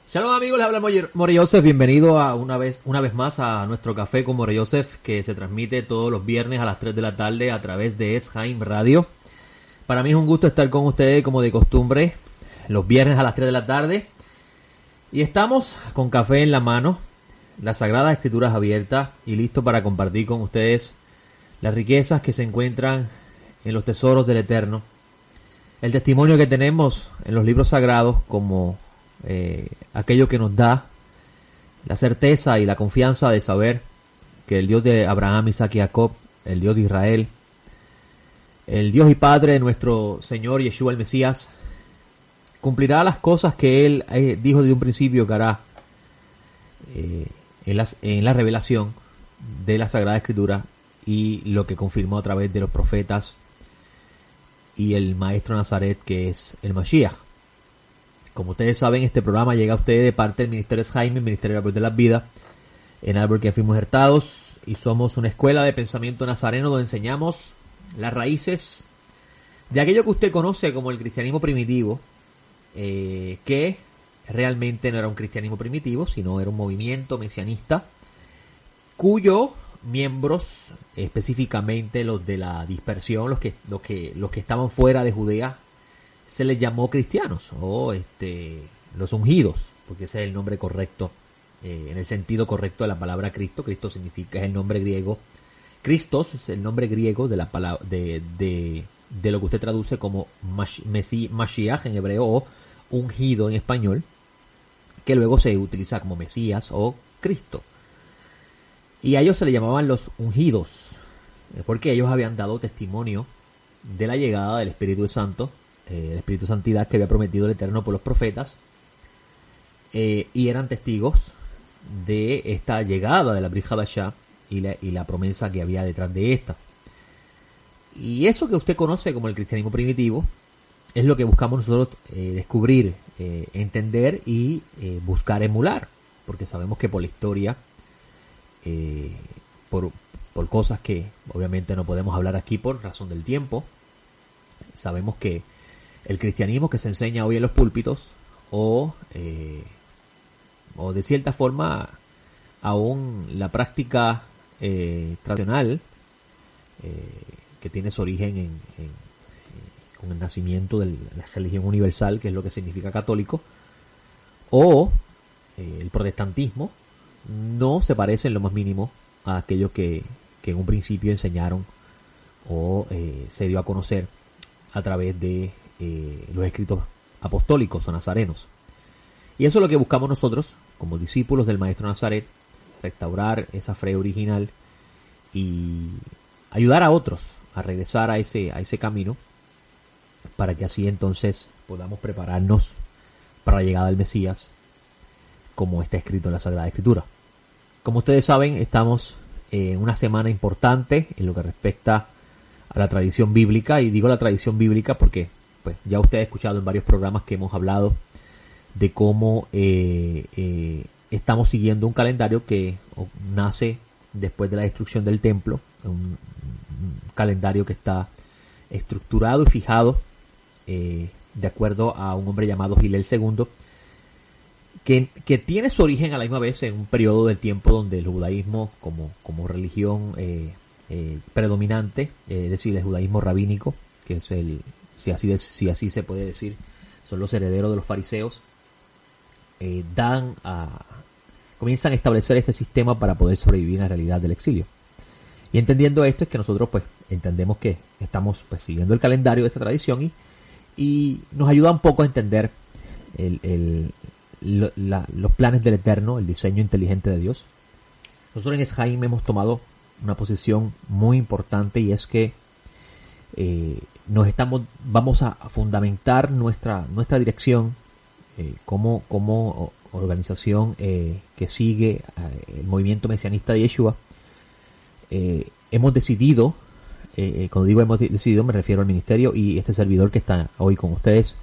Shalom amigos, les habla More Joseph, bienvenido a una vez más a nuestro café con More Joseph, que se transmite todos los viernes a las 3 de la tarde a través de Esheim Radio. Para mí es un gusto estar con ustedes como de costumbre, los viernes a las 3 de la tarde. Y estamos con café en la mano, las Sagradas Escrituras abiertas y listo para compartir con ustedes las riquezas que se encuentran en los tesoros del Eterno. El testimonio que tenemos en los libros sagrados como aquello que nos da la certeza y la confianza de saber que el Dios de Abraham, Isaac y Jacob, el Dios de Israel, el Dios y Padre de nuestro Señor Yeshua el Mesías, cumplirá las cosas que Él dijo desde un principio que hará en la revelación de la Sagrada Escritura y lo que confirmó a través de los profetas y el Maestro Nazaret, que es el Mashiach. Como ustedes saben, este programa llega a ustedes de parte del Ministerio Esheim, el Ministerio de las Vidas, en árbol que fuimos injertados, y somos una escuela de pensamiento nazareno donde enseñamos las raíces de aquello que usted conoce como el cristianismo primitivo, que realmente no era un cristianismo primitivo, sino era un movimiento mesianista, cuyos miembros, específicamente los de la dispersión, los que estaban fuera de Judea, se les llamó cristianos o los ungidos, porque ese es el nombre correcto, en el sentido correcto de la palabra Cristo. Cristo significa, es el nombre griego. Christos es el nombre griego de la palabra de lo que usted traduce como Mashiach en hebreo o ungido en español, que luego se utiliza como Mesías o Cristo. Y a ellos se les llamaban los ungidos, porque ellos habían dado testimonio de la llegada del Espíritu Santo, el Espíritu Santidad que había prometido el Eterno por los profetas, y eran testigos de esta llegada de la Brit Hadashah y la promesa que había detrás de esta. Y eso que usted conoce como el cristianismo primitivo es lo que buscamos nosotros descubrir, entender y buscar emular, porque sabemos que por la historia, por cosas que obviamente no podemos hablar aquí por razón del tiempo, sabemos que el cristianismo que se enseña hoy en los púlpitos o de cierta forma aún la práctica tradicional que tiene su origen con el nacimiento de la religión universal, que es lo que significa católico, o el protestantismo, no se parece en lo más mínimo a aquello que en un principio enseñaron o se dio a conocer a través de los escritos apostólicos o nazarenos. Y eso es lo que buscamos nosotros como discípulos del Maestro Nazaret, restaurar esa fe original y ayudar a otros a regresar a ese camino, para que así entonces podamos prepararnos para la llegada del Mesías, como está escrito en la Sagrada Escritura. Como ustedes saben, estamos en una semana importante en lo que respecta a la tradición bíblica, y digo la tradición bíblica porque pues ya usted ha escuchado en varios programas que hemos hablado de cómo estamos siguiendo un calendario que nace después de la destrucción del templo, un calendario que está estructurado y fijado de acuerdo a un hombre llamado Hillel II, que tiene su origen a la misma vez en un periodo del tiempo donde el judaísmo como religión predominante, es decir, el judaísmo rabínico, que es si así se puede decir, son los herederos de los fariseos, comienzan a establecer este sistema para poder sobrevivir en la realidad del exilio. Y entendiendo esto es que nosotros pues entendemos que estamos pues siguiendo el calendario de esta tradición y nos ayuda un poco a entender los planes del Eterno, el diseño inteligente de Dios. Nosotros en Esheim hemos tomado una posición muy importante, y es que vamos a fundamentar nuestra dirección como organización que sigue el movimiento mesianista de Yeshua. Hemos decidido, cuando digo hemos decidido me refiero al ministerio y este servidor que está hoy con ustedes,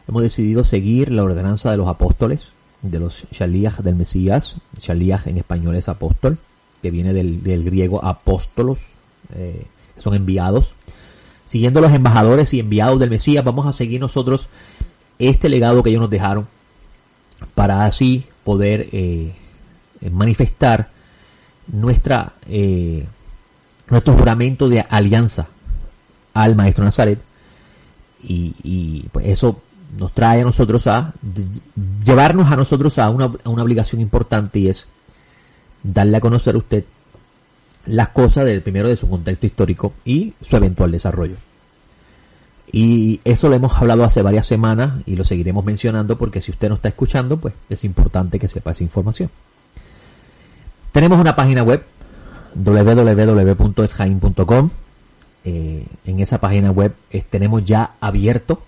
hemos decidido seguir la ordenanza de los apóstoles, de los Shaliach del Mesías. Shaliach en español es apóstol, que viene del griego apóstolos, son enviados. Siguiendo los embajadores y enviados del Mesías, vamos a seguir nosotros este legado que ellos nos dejaron, para así poder manifestar nuestro juramento de alianza al Maestro Nazaret, y pues eso nos trae a nosotros llevarnos a nosotros a una obligación importante, y es darle a conocer a usted las cosas primero de su contexto histórico y su eventual desarrollo. Y eso lo hemos hablado hace varias semanas y lo seguiremos mencionando, porque si usted no está escuchando, pues es importante que sepa esa información. Tenemos una página web, www.esjain.com. En esa página web tenemos ya abierto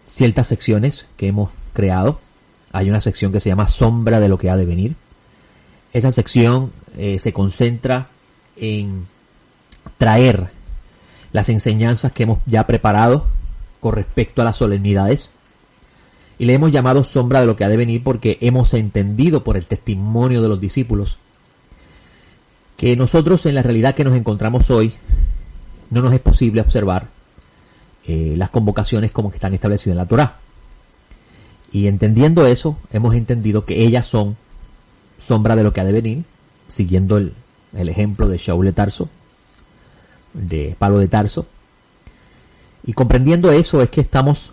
ciertas secciones que hemos creado. Hay una sección que se llama Sombra de lo que ha de venir. Esa sección se concentra en traer las enseñanzas que hemos ya preparado con respecto a las solemnidades, y le hemos llamado Sombra de lo que ha de venir porque hemos entendido por el testimonio de los discípulos que nosotros, en la realidad que nos encontramos hoy, no nos es posible observar las convocaciones como que están establecidas en la Torá. Y entendiendo eso, hemos entendido que ellas son sombra de lo que ha de venir, siguiendo el ejemplo de Shaul de Tarso, de Pablo de Tarso. Y comprendiendo eso es que estamos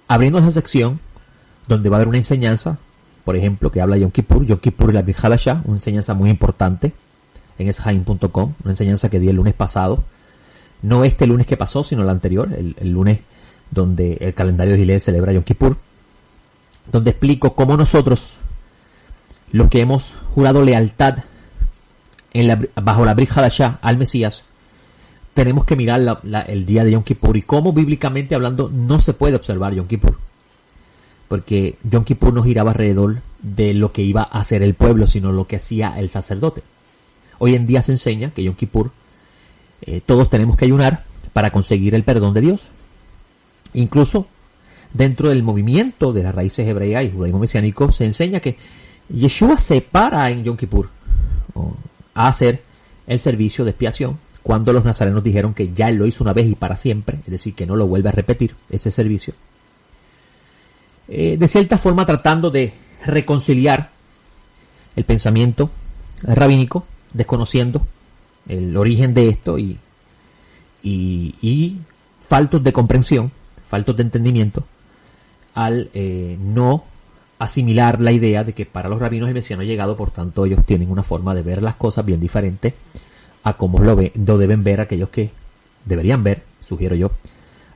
abriendo esa sección donde va a haber una enseñanza, por ejemplo, que habla de Yom Kippur y la Brit Hadashah, una enseñanza muy importante en esjain.com, una enseñanza que di el lunes pasado, no este lunes que pasó, sino el anterior, el lunes donde el calendario de Gilead celebra Yom Kippur, donde explico cómo nosotros, los que hemos jurado lealtad bajo la Brit Hadashah al Mesías, tenemos que mirar el día de Yom Kippur, y cómo bíblicamente hablando no se puede observar Yom Kippur, porque Yom Kippur no giraba alrededor de lo que iba a hacer el pueblo, sino lo que hacía el sacerdote. Hoy en día se enseña que Yom Kippur todos tenemos que ayunar para conseguir el perdón de Dios. Incluso dentro del movimiento de las raíces hebreas y judaísmo mesiánico se enseña que Yeshua se para en Yom Kippur a hacer el servicio de expiación, cuando los nazarenos dijeron que ya él lo hizo una vez y para siempre, es decir, que no lo vuelve a repetir ese servicio. De cierta forma tratando de reconciliar el pensamiento rabínico, desconociendo el origen de esto y faltos de comprensión, faltos de entendimiento, al no asimilar la idea de que para los rabinos el Mesías no ha llegado, por tanto ellos tienen una forma de ver las cosas bien diferente a como lo deben ver aquellos que deberían ver, sugiero yo,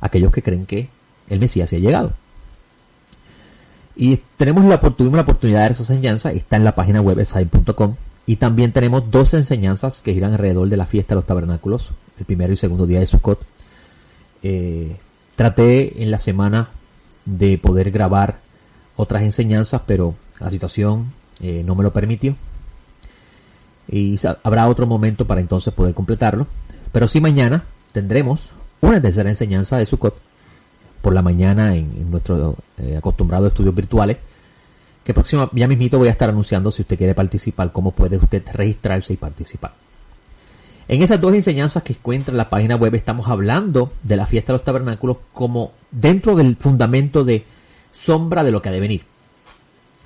aquellos que creen que el Mesías se ha llegado. Y tuvimos la oportunidad de ver esa enseñanza, está en la página web esjain.com, y también tenemos 12 enseñanzas que giran alrededor de la fiesta de los tabernáculos, el primero y segundo día de Sukkot. Traté en la semana de poder grabar otras enseñanzas, pero la situación no me lo permitió, y habrá otro momento para entonces poder completarlo. Pero sí, mañana tendremos una tercera enseñanza de Sukkot por la mañana en nuestro acostumbrado estudios virtuales, que ya mismito voy a estar anunciando. Si usted quiere participar, cómo puede usted registrarse y participar. En esas dos enseñanzas que encuentra en la página web estamos hablando de la fiesta de los tabernáculos como dentro del fundamento de sombra de lo que ha de venir.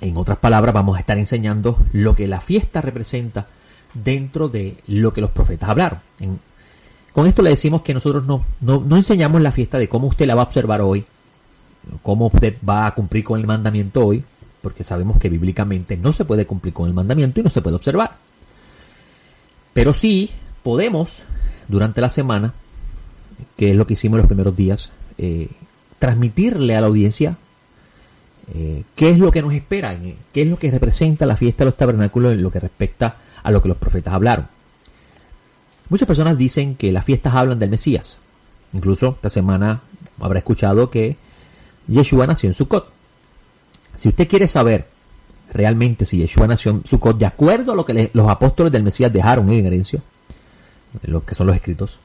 En otras palabras, vamos a estar enseñando lo que la fiesta representa dentro de lo que los profetas hablaron. Con esto le decimos que nosotros no enseñamos la fiesta de cómo usted la va a observar hoy, cómo usted va a cumplir con el mandamiento hoy, porque sabemos que bíblicamente no se puede cumplir con el mandamiento y no se puede observar. Pero sí podemos, durante la semana, que es lo que hicimos en los primeros días, transmitirle a la audiencia qué es lo que nos espera, qué es lo que representa la fiesta de los tabernáculos en lo que respecta a lo que los profetas hablaron. Muchas personas dicen que las fiestas hablan del Mesías. Incluso esta semana habrá escuchado que Yeshua nació en Sukkot. Si usted quiere saber realmente si Yeshua nació en Sukkot de acuerdo a lo que los apóstoles del Mesías dejaron en herencia, lo que son los escritos,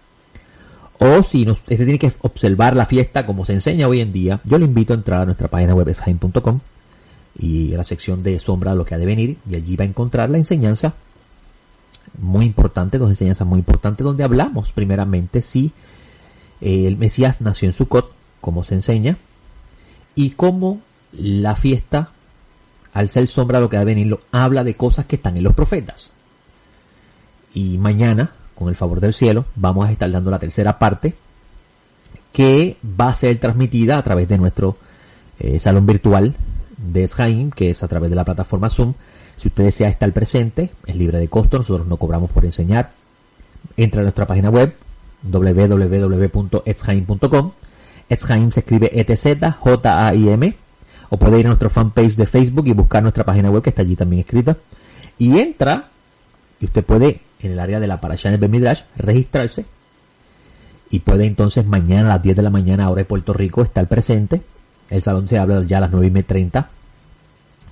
o si usted tiene que observar la fiesta como se enseña hoy en día, yo le invito a entrar a nuestra página web esjain.com y a la sección de sombra de lo que ha de venir, y allí va a encontrar la enseñanza muy importante, dos enseñanzas muy importantes, donde hablamos primeramente si el Mesías nació en Sukkot, como se enseña, y cómo la fiesta, al ser sombra lo que ha de venir, habla de cosas que están en los profetas. Y mañana, con el favor del cielo, vamos a estar dando la tercera parte, que va a ser transmitida a través de nuestro salón virtual de Eshaim, que es a través de la plataforma Zoom. Si usted desea estar presente, es libre de costo, nosotros no cobramos por enseñar. Entra a nuestra página web www.etzhaim.com. Etzhaim se escribe ETZJAIM, o puede ir a nuestro fanpage de Facebook y buscar nuestra página web, que está allí también escrita, y entra, y usted puede en el área de la Parashá en el Bet Midrash registrarse, y puede entonces mañana a las 10 de la mañana hora de Puerto Rico estar presente. El salón se abre ya a las 9:30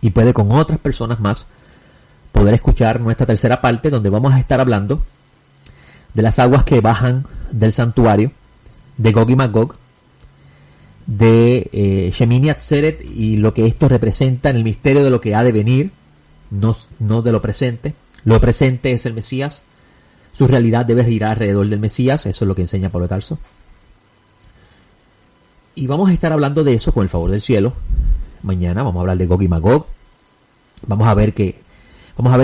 y puede con otras personas más poder escuchar nuestra tercera parte, donde vamos a estar hablando de las aguas que bajan del santuario, de Gog y Magog, de Shemini Atzeret y lo que esto representa en el misterio de lo que ha de venir, no de lo presente. Lo presente es el Mesías, su realidad debe girar alrededor del Mesías, eso es lo que enseña Pablo de Tarso. Y vamos a estar hablando de eso con el favor del cielo. Mañana vamos a hablar de Gog y Magog. Vamos a ver que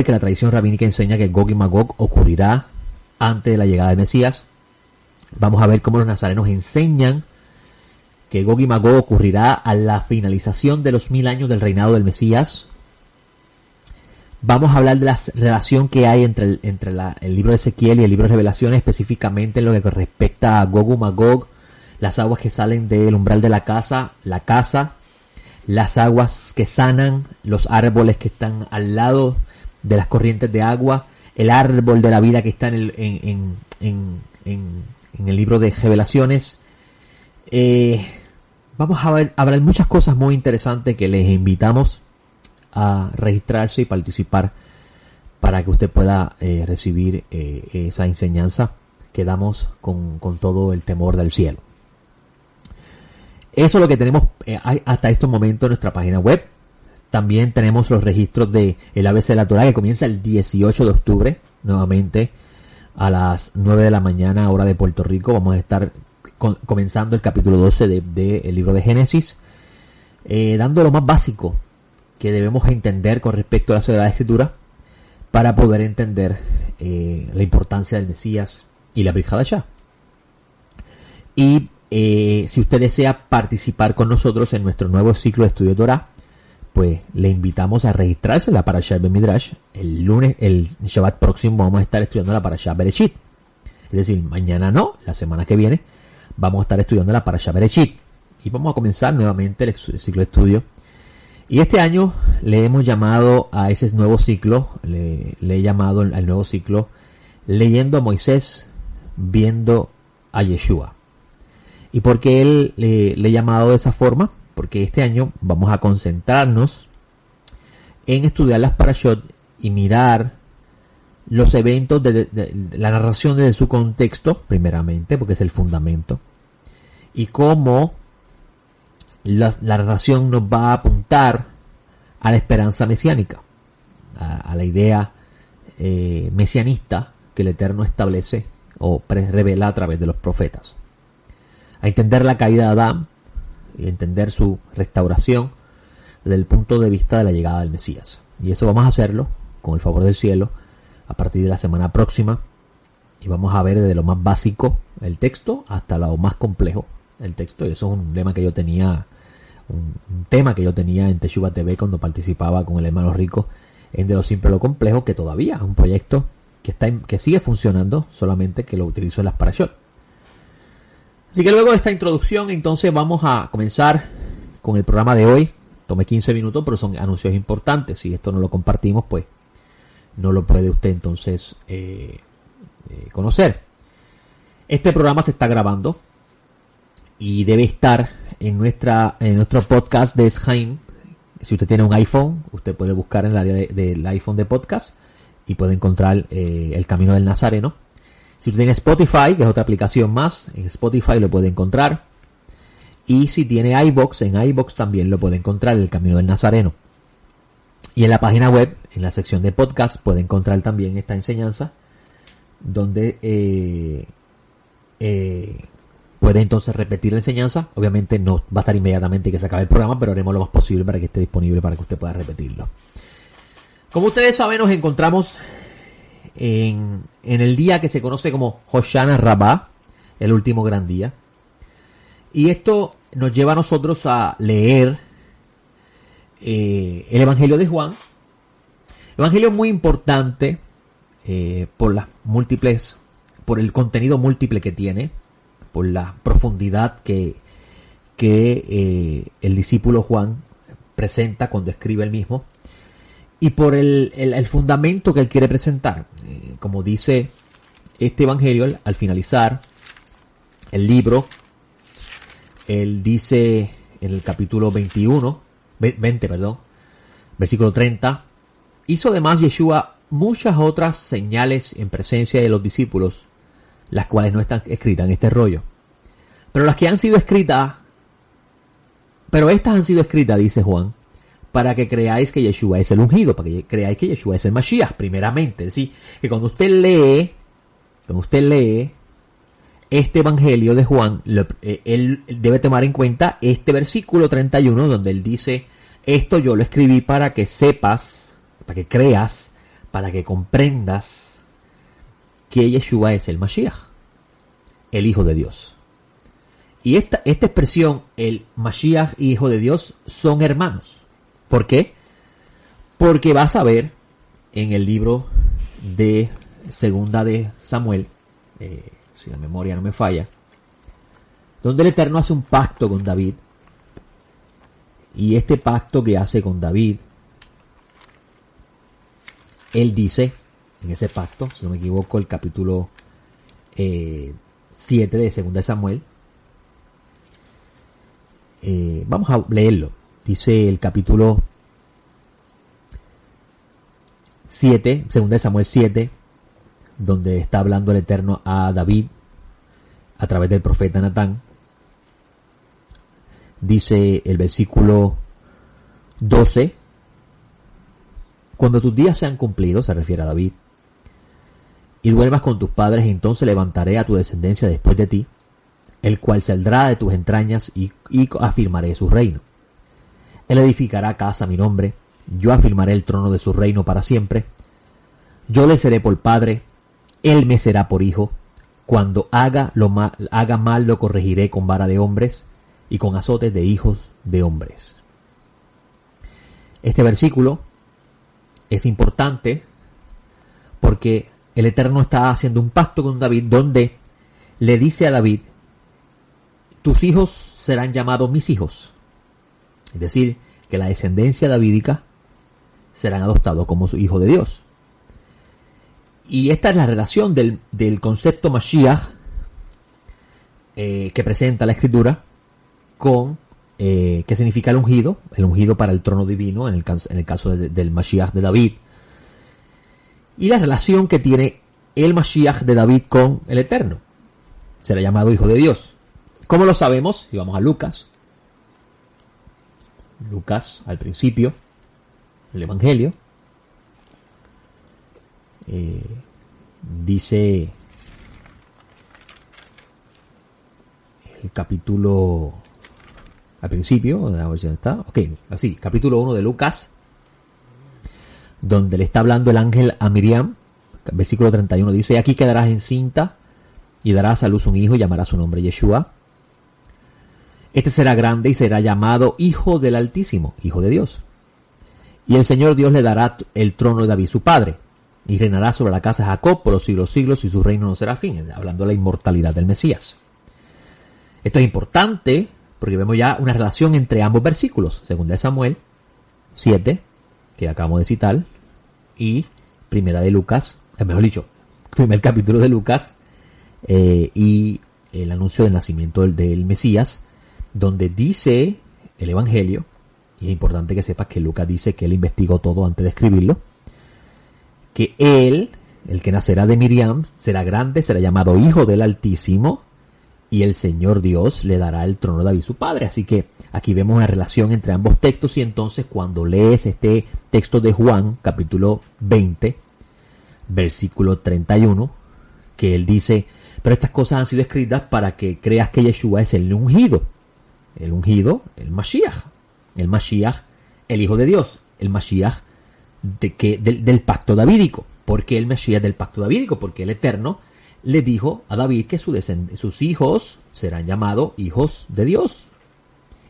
la tradición rabínica enseña que Gog y Magog ocurrirá antes de la llegada del Mesías. Vamos a ver cómo los nazarenos enseñan que Gog y Magog ocurrirá a la finalización de los 1000 años del reinado del Mesías. Vamos a hablar de la relación que hay entre el libro de Ezequiel y el libro de Revelaciones, específicamente en lo que respecta a Gog y Magog, las aguas que salen del umbral de la casa, las aguas que sanan, los árboles que están al lado de las corrientes de agua, el árbol de la vida que está en el libro de Revelaciones. Vamos a hablar muchas cosas muy interesantes que les invitamos a registrarse y participar para que usted pueda recibir esa enseñanza que damos con todo el temor del cielo. Eso es lo que tenemos hasta estos momentos en nuestra página web. También tenemos los registros de el ABC de la Torah, que comienza el 18 de octubre, nuevamente a las 9 de la mañana, hora de Puerto Rico. Vamos a estar comenzando el capítulo 12 del libro de Génesis, dando lo más básico que debemos entender con respecto a la Sagrada Escritura para poder entender la importancia del Mesías y la Brit Hadashah. Y si usted desea participar con nosotros en nuestro nuevo ciclo de estudio de Torah, pues le invitamos a registrarse en la Parashá del Bet Midrash. El lunes, el Shabbat próximo, vamos a estar estudiando la Parashá Bereshit. Es decir, mañana no, la semana que viene vamos a estar estudiando la Parashá Bereshit. Y vamos a comenzar nuevamente el ciclo de estudio. Y este año le hemos llamado a ese nuevo ciclo, le he llamado al nuevo ciclo, leyendo a Moisés, viendo a Yeshua. ¿Y por qué él le he llamado de esa forma? Porque este año vamos a concentrarnos en estudiar las parashot y mirar los eventos de la narración desde su contexto, primeramente, porque es el fundamento, y cómo la narración nos va a apuntar a la esperanza mesiánica, a la idea mesianista que el Eterno establece o revela a través de los profetas. A entender la caída de Adán y entender su restauración desde el punto de vista de la llegada del Mesías. Y eso vamos a hacerlo, con el favor del cielo, a partir de la semana próxima. Y vamos a ver desde lo más básico el texto hasta lo más complejo el texto. Y eso es un lema que yo tenía, un tema que yo tenía en Teshuva TV cuando participaba con el hermano Rico en De lo Simple a lo Complejo, que todavía es un proyecto que sigue funcionando, solamente que lo utilizo en las parashot. Así que luego de esta introducción, entonces vamos a comenzar con el programa de hoy. Tomé 15 minutos, pero son anuncios importantes. Si esto no lo compartimos, pues no lo puede usted entonces conocer. Este programa se está grabando y debe estar en nuestro podcast de Eshaim. Si usted tiene un iPhone, usted puede buscar en el área del iPhone de podcast y puede encontrar El Camino del Nazareno. Si usted tiene Spotify, que es otra aplicación más, en Spotify lo puede encontrar. Y si tiene iVoox, en iVoox también lo puede encontrar, El Camino del Nazareno. Y en la página web, en la sección de podcast, puede encontrar también esta enseñanza, donde puedes entonces repetir la enseñanza. Obviamente no va a estar inmediatamente que se acabe el programa, pero haremos lo más posible para que esté disponible para que usted pueda repetirlo. Como ustedes saben, nos encontramos en el día que se conoce como Hoshana Rabbah, el último gran día. Y esto nos lleva a nosotros a leer el Evangelio de Juan. Evangelio muy importante por las múltiples, por el contenido múltiple que tiene, por la profundidad que el discípulo Juan presenta cuando escribe el mismo, y por el fundamento que él quiere presentar. Como dice este Evangelio, al finalizar el libro, él dice en el capítulo 20, versículo 30, hizo además Yeshua muchas otras señales en presencia de los discípulos, las cuales no están escritas en este rollo. Pero las que han sido escritas, pero estas han sido escritas, dice Juan, para que creáis que Yeshua es el ungido, para que creáis que Yeshua es el Mashiach, primeramente. Es decir, que cuando usted lee este Evangelio de Juan, él debe tomar en cuenta este versículo 31, donde él dice, esto yo lo escribí para que sepas, para que creas, para que comprendas que Yeshua es el Mashiach, el Hijo de Dios. Y esta expresión, el Mashiach y Hijo de Dios, son hermanos. ¿Por qué? Porque vas a ver en el libro de Segunda de Samuel, si la memoria no me falla, donde el Eterno hace un pacto con David. Y este pacto que hace con David, él dice, en ese pacto, si no me equivoco, el capítulo 7 de Segunda de Samuel, vamos a leerlo. Dice el capítulo 7, Segunda de Samuel 7, donde está hablando el Eterno a David a través del profeta Natán. Dice el versículo 12, cuando tus días sean cumplidos, se refiere a David, y duermas con tus padres, entonces levantaré a tu descendencia después de ti, el cual saldrá de tus entrañas y afirmaré su reino. Él edificará casa a mi nombre, yo afirmaré el trono de su reino para siempre. Yo le seré por padre, él me será por hijo. Cuando haga mal lo corregiré con vara de hombres y con azotes de hijos de hombres. Este versículo es importante porque el Eterno está haciendo un pacto con David donde le dice a David, tus hijos serán llamados mis hijos. Es decir, que la descendencia davídica serán adoptados como su hijo de Dios. Y esta es la relación del concepto Mashiach que presenta la Escritura con qué significa el ungido para el trono divino, en el caso del Mashiach de David. Y la relación que tiene el Mashiach de David con el Eterno. Será llamado hijo de Dios. ¿Cómo lo sabemos? Si vamos a Lucas, al principio, el Evangelio, dice el capítulo, al principio, a ver si está, ok, así, capítulo 1 de Lucas, donde le está hablando el ángel a Miriam, versículo 31, dice, aquí quedarás encinta y darás a luz un hijo y llamarás su nombre Yeshua. Este será grande y será llamado Hijo del Altísimo, Hijo de Dios. Y el Señor Dios le dará el trono de David su padre, y reinará sobre la casa de Jacob por los siglos, y su reino no será fin, hablando de la inmortalidad del Mesías. Esto es importante porque vemos ya una relación entre ambos versículos, Segunda de Samuel 7, que acabamos de citar, y Primera de Lucas, mejor dicho, primer capítulo de Lucas, y el anuncio del nacimiento del Mesías, donde dice el Evangelio, y es importante que sepas que Lucas dice que él investigó todo antes de escribirlo, que él, el que nacerá de Miriam, será grande, será llamado Hijo del Altísimo, y el Señor Dios le dará el trono de David su padre. Así que aquí vemos una relación entre ambos textos, y entonces cuando lees este texto de Juan, capítulo 20, versículo 31, que él dice, Pero estas cosas han sido escritas para que creas que Yeshua es el ungido. El ungido, el Mashiach. El Mashiach, el Hijo de Dios. El Mashiach del pacto davídico. ¿Por qué el Mashiach del pacto davídico? Porque el Eterno le dijo a David que sus hijos serán llamados hijos de Dios.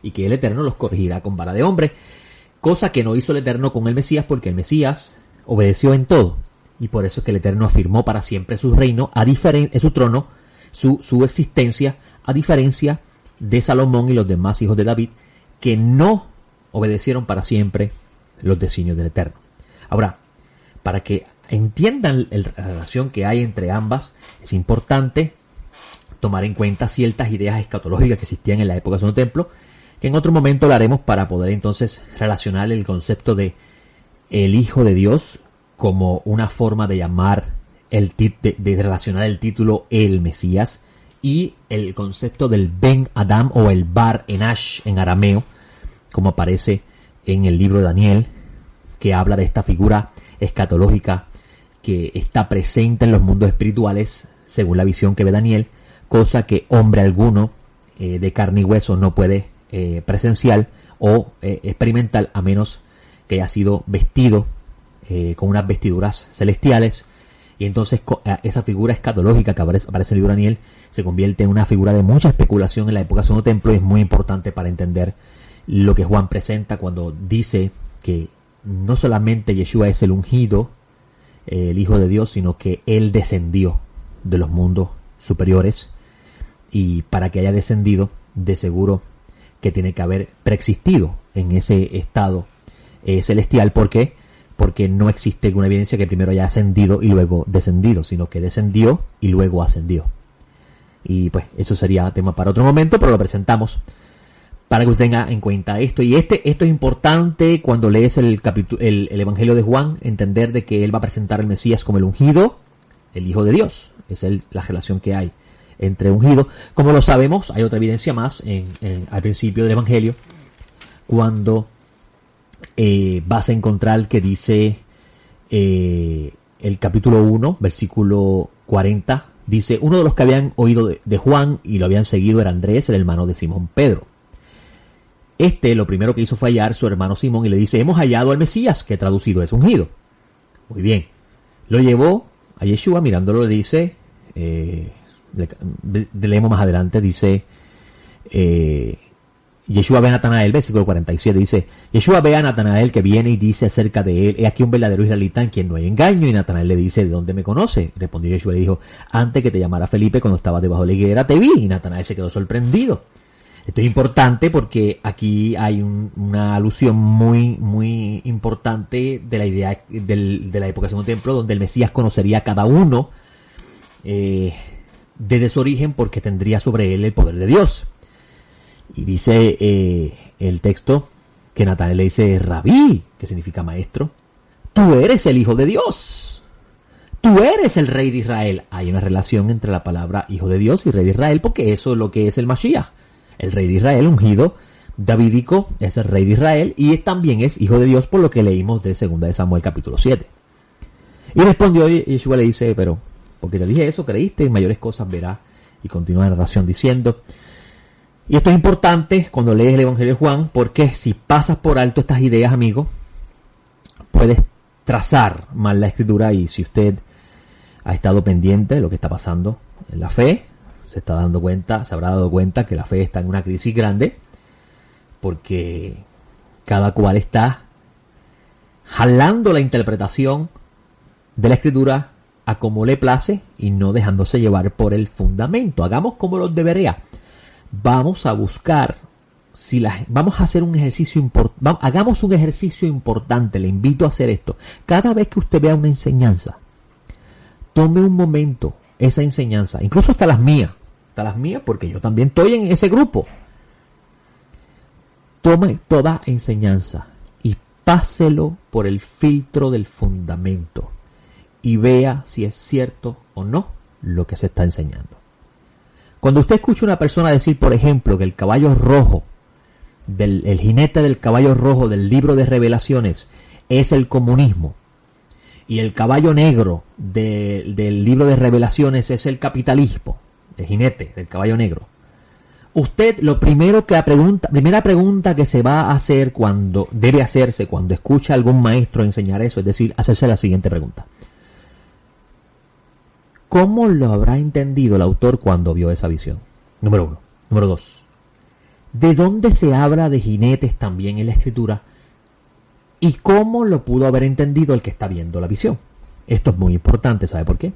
Y que el Eterno los corregirá con vara de hombre. Cosa que no hizo el Eterno con el Mesías, porque el Mesías obedeció en todo. Y por eso es que el Eterno afirmó para siempre su reino, su trono, su existencia, a diferencia de Salomón y los demás hijos de David, que no obedecieron para siempre los designios del Eterno. Ahora, para que entiendan la relación que hay entre ambas, es importante tomar en cuenta ciertas ideas escatológicas que existían en la época del Segundo Templo, que en otro momento lo haremos para poder entonces relacionar el concepto de el Hijo de Dios como una forma de llamar, de relacionar el título el Mesías, y el concepto del Ben Adam o el Bar Enash en arameo, como aparece en el libro de Daniel, que habla de esta figura escatológica que está presente en los mundos espirituales, según la visión que ve Daniel, cosa que hombre alguno de carne y hueso no puede presenciar o experimentar, a menos que haya sido vestido con unas vestiduras celestiales. Y entonces esa figura escatológica que aparece en el libro de Daniel se convierte en una figura de mucha especulación en la época del Segundo Templo, y es muy importante para entender lo que Juan presenta cuando dice que no solamente Yeshua es el ungido, el Hijo de Dios, sino que Él descendió de los mundos superiores, y para que haya descendido, de seguro que tiene que haber preexistido en ese estado celestial. ¿Por qué? Porque no existe una evidencia que primero haya ascendido y luego descendido, sino que descendió y luego ascendió. Y pues eso sería tema para otro momento, pero lo presentamos para que usted tenga en cuenta esto. Y esto es importante cuando lees el Evangelio de Juan, entender de que él va a presentar al Mesías como el ungido, el Hijo de Dios. Esa es la relación que hay entre ungido. Como lo sabemos, hay otra evidencia más al principio del Evangelio, cuando vas a encontrar que dice el capítulo 1, versículo 40, dice: uno de los que habían oído de Juan y lo habían seguido era Andrés, el hermano de Simón Pedro. Lo primero que hizo fue hallar su hermano Simón y le dice: hemos hallado al Mesías, que traducido es ungido. Muy bien. Lo llevó a Yeshua, mirándolo le dice, leemos más adelante, dice, Yeshua ve a Natanael, versículo 47, dice: Yeshua ve a Natanael que viene y dice acerca de él: he aquí un verdadero israelita en quien no hay engaño. Y Natanael le dice: ¿de dónde me conoce? Respondió Yeshua y le dijo: antes que te llamara Felipe, cuando estabas debajo de la higuera, te vi. Y Natanael se quedó sorprendido. Esto es importante porque aquí hay una alusión muy, muy importante de la idea de la época del Segundo Templo, donde el Mesías conocería a cada uno desde su origen, porque tendría sobre él el poder de Dios. Y dice el texto que Natanael le dice: Rabí, que significa maestro, tú eres el Hijo de Dios, tú eres el Rey de Israel. Hay una relación entre la palabra Hijo de Dios y Rey de Israel, porque eso es lo que es el Mashiach. El Rey de Israel, ungido, davídico, es el Rey de Israel, y también es Hijo de Dios, por lo que leímos de 2 de Samuel capítulo 7. Y respondió Yeshua, le dice: pero porque te dije eso, creíste, en mayores cosas verás. Y continúa la narración diciendo. Y esto es importante cuando lees el Evangelio de Juan, porque si pasas por alto estas ideas, amigo, puedes trazar mal la escritura. Y si usted ha estado pendiente de lo que está pasando en la fe, se habrá dado cuenta que la fe está en una crisis grande, porque cada cual está jalando la interpretación de la escritura a como le place y no dejándose llevar por el fundamento. Hagamos como los debería. Vamos a buscar, vamos a hacer un ejercicio hagamos un ejercicio importante. Le invito a hacer esto. Cada vez que usted vea una enseñanza, tome un momento esa enseñanza, incluso hasta las mías, porque yo también estoy en ese grupo. Tome toda enseñanza y páselo por el filtro del fundamento y vea si es cierto o no lo que se está enseñando. Cuando usted escucha a una persona decir, por ejemplo, que el caballo rojo, el jinete del caballo rojo del libro de Revelaciones es el comunismo, y el caballo negro del libro de Revelaciones es el capitalismo, el jinete, el caballo negro. Usted lo primera pregunta que se va a hacer debe hacerse cuando escucha a algún maestro enseñar eso, es decir, hacerse la siguiente pregunta. ¿Cómo lo habrá entendido el autor cuando vio esa visión? Número 1. Número 2. ¿De dónde se habla de jinetes también en la escritura? ¿Y cómo lo pudo haber entendido el que está viendo la visión? Esto es muy importante, ¿sabe por qué?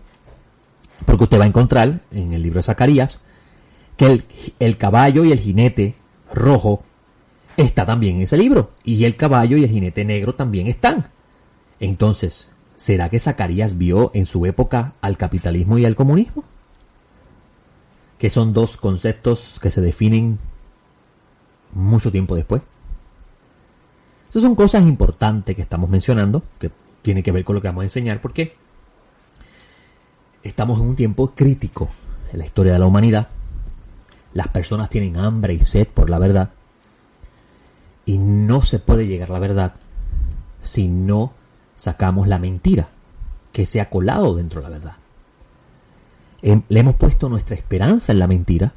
Porque usted va a encontrar en el libro de Zacarías que el caballo y el jinete rojo está también en ese libro. Y el caballo y el jinete negro también están. Entonces, ¿será que Zacarías vio en su época al capitalismo y al comunismo? Que son dos conceptos que se definen mucho tiempo después. Esas son cosas importantes que estamos mencionando, que tienen que ver con lo que vamos a enseñar, porque estamos en un tiempo crítico en la historia de la humanidad. Las personas tienen hambre y sed por la verdad, y no se puede llegar a la verdad si no sacamos la mentira que se ha colado dentro de la verdad. Le hemos puesto nuestra esperanza en la mentira.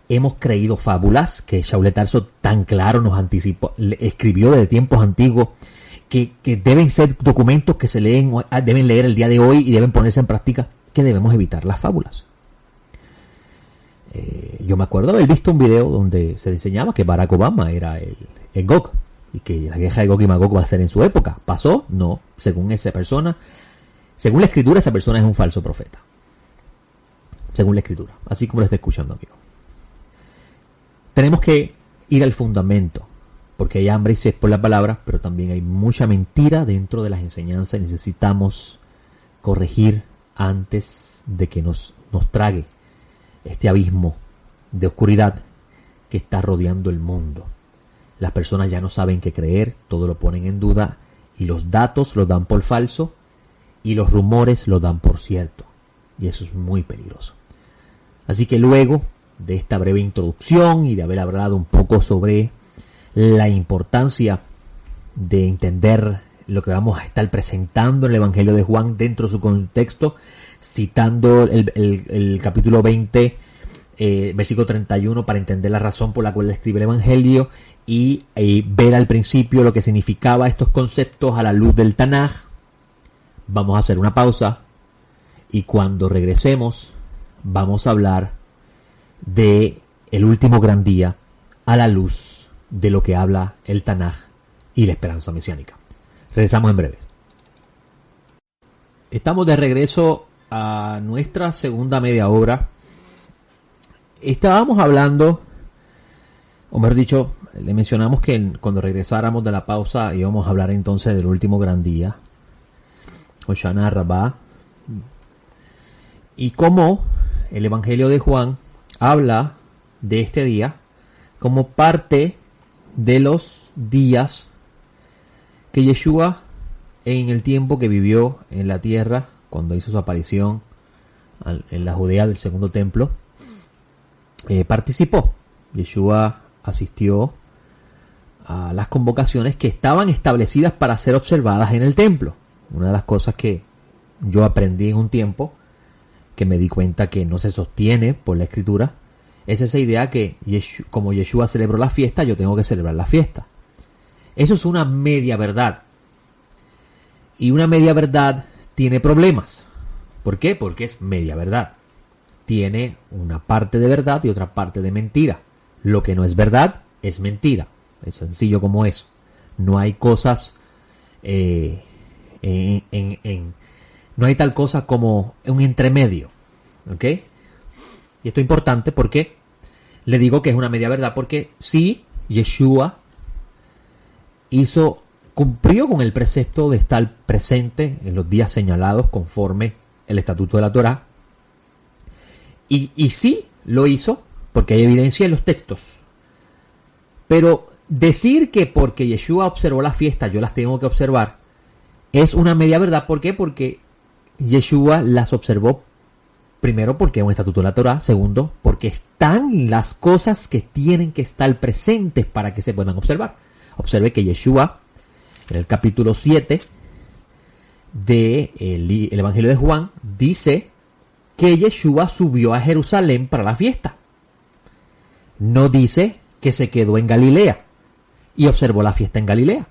Hemos creído fábulas que Shaul de Tarso tan claro nos anticipó, escribió desde tiempos antiguos, que deben ser documentos que se deben leer el día de hoy y deben ponerse en práctica, que debemos evitar las fábulas. Yo me acuerdo haber visto un video donde se enseñaba que Barack Obama era el Gog, y que la guerra de Gog y Magog va a ser en su época. ¿Pasó? No. Según esa persona, según la escritura, esa persona es un falso profeta. Según la escritura. Así como lo está escuchando, amigo. Tenemos que ir al fundamento, porque hay hambre y sed por la palabra, pero también hay mucha mentira dentro de las enseñanzas y necesitamos corregir antes de que nos trague este abismo de oscuridad que está rodeando el mundo. Las personas ya no saben qué creer, todo lo ponen en duda, y los datos lo dan por falso y los rumores lo dan por cierto, y eso es muy peligroso. Así que luego de esta breve introducción y de haber hablado un poco sobre la importancia de entender lo que vamos a estar presentando en el Evangelio de Juan dentro de su contexto, citando el capítulo 20, versículo 31, para entender la razón por la cual escribe el Evangelio y ver al principio lo que significaba estos conceptos a la luz del Tanaj. Vamos a hacer una pausa y cuando regresemos vamos a hablar de el último gran día a la luz de lo que habla el Tanaj y la esperanza mesiánica. Regresamos en breve. Estamos de regreso a nuestra segunda media hora. Estábamos hablando, o mejor dicho, le mencionamos que cuando regresáramos de la pausa íbamos a hablar entonces del último gran día, Hoshana Rabbah, y cómo el Evangelio de Juan habla de este día como parte de los días que Yeshua, en el tiempo que vivió en la tierra, cuando hizo su aparición en la Judea del segundo templo, participó. Yeshua asistió a las convocaciones que estaban establecidas para ser observadas en el templo. Una de las cosas que yo aprendí en un tiempo, que me di cuenta que no se sostiene por la escritura, es esa idea que como Yeshua celebró la fiesta, yo tengo que celebrar la fiesta. Eso es una media verdad. Y una media verdad tiene problemas. ¿Por qué? Porque es media verdad. Tiene una parte de verdad y otra parte de mentira. Lo que no es verdad es mentira. Es sencillo como eso. No hay cosas no hay tal cosa como un entremedio. ¿Ok? Y esto es importante porque le digo que es una media verdad, porque sí, Yeshua cumplió con el precepto de estar presente en los días señalados conforme el estatuto de la Torá. Y sí lo hizo porque hay evidencia en los textos. Pero decir que porque Yeshua observó la fiesta yo las tengo que observar es una media verdad. ¿Por qué? Porque Yeshua las observó, primero porque es un estatuto de la Torá, segundo porque están las cosas que tienen que estar presentes para que se puedan observar. Observe que Yeshua, en el capítulo 7 del Evangelio de Juan, dice que Yeshua subió a Jerusalén para la fiesta. No dice que se quedó en Galilea y observó la fiesta en Galilea.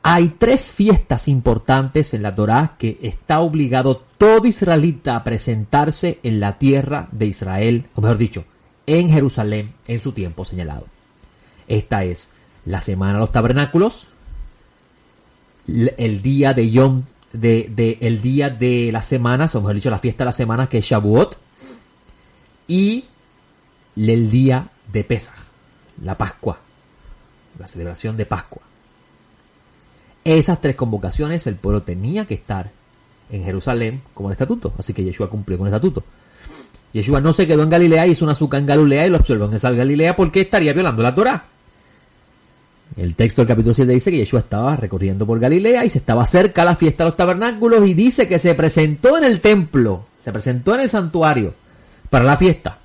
Hay 3 fiestas importantes en la Torá que está obligado todo israelita a presentarse en la tierra de Israel, o mejor dicho, en Jerusalén en su tiempo señalado. Esta es la Semana de los Tabernáculos, el día de Yom, el día de las semanas, o mejor dicho, la fiesta de las semanas, que es Shavuot, y el día de Pesaj, la Pascua, la celebración de Pascua. Esas 3 convocaciones el pueblo tenía que estar en Jerusalén como el estatuto, así que Yeshua cumplió con el estatuto. Yeshua no se quedó en Galilea, hizo una azúcar en Galilea y lo observó en esa Galilea porque estaría violando la Torá. El texto del capítulo 7 dice que Yeshua estaba recorriendo por Galilea y se estaba cerca a la fiesta de los tabernáculos, y dice que se presentó en el templo, se presentó en el santuario para la fiesta,